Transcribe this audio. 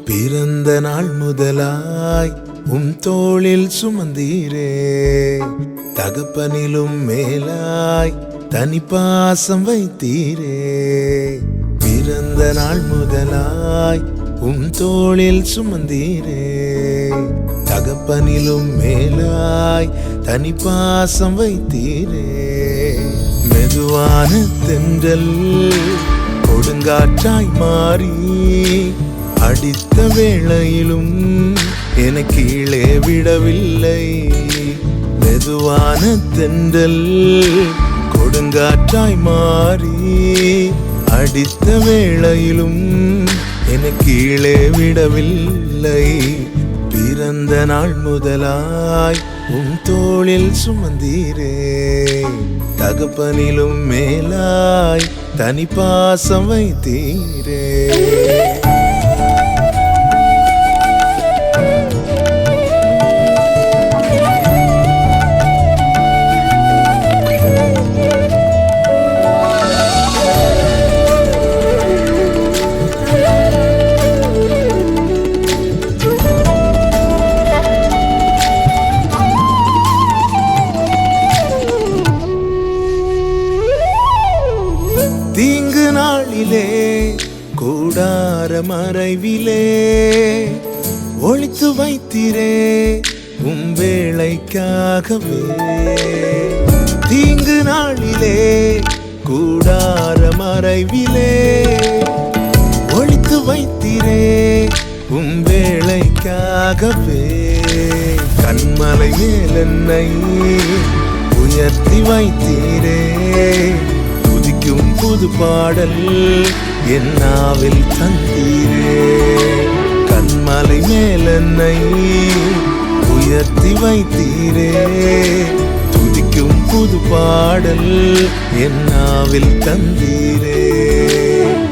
பிறந்த நாள் முதலாய் தோளில் சுமந்தீரே, தகப்பனிலும் மேலாய் தனி பாசம் வைத்தீரே. பிறந்த நாள் முதலாய் தோளில் சுமந்தீரே, தகப்பனிலும் மேலாய் தனி பாசம் வைத்தீரே. மெதுவான தென்றல் கொடுங்காற்றாய் மாறி அடித்த வேளையிலும் என கீழே விடவில்லை. மெதுவான தென்றல் கொடுங்காற்றாய் மாறி அடித்த வேளையிலும் என கீழே விடவில்லை. பிறந்த நாள் முதலாய் தோளில் சுமந்தீரே, தகப்பனிலும் மேலாய் தனி பாசம் வைத்தீரே. தீங்கு நாளிலே கூடார மறைவிலே ஒளித்து வைத்தீரே வேளைக்காகவே. தீங்கு நாளிலே கூடார மறைவிலே ஒளித்து வைத்தீரே வேளைக்காகவே. கண்மலை மேல் என்னை உயர்த்தி வைத்தீரே, துதிக்கும் புது பாடல் என் நாவில் தந்தீரே. கண்மலை மேல் என்னை உயர்த்தி வைத்தீரே, துதிக்கும் புது பாடல் என் நாவில் தந்தீரே.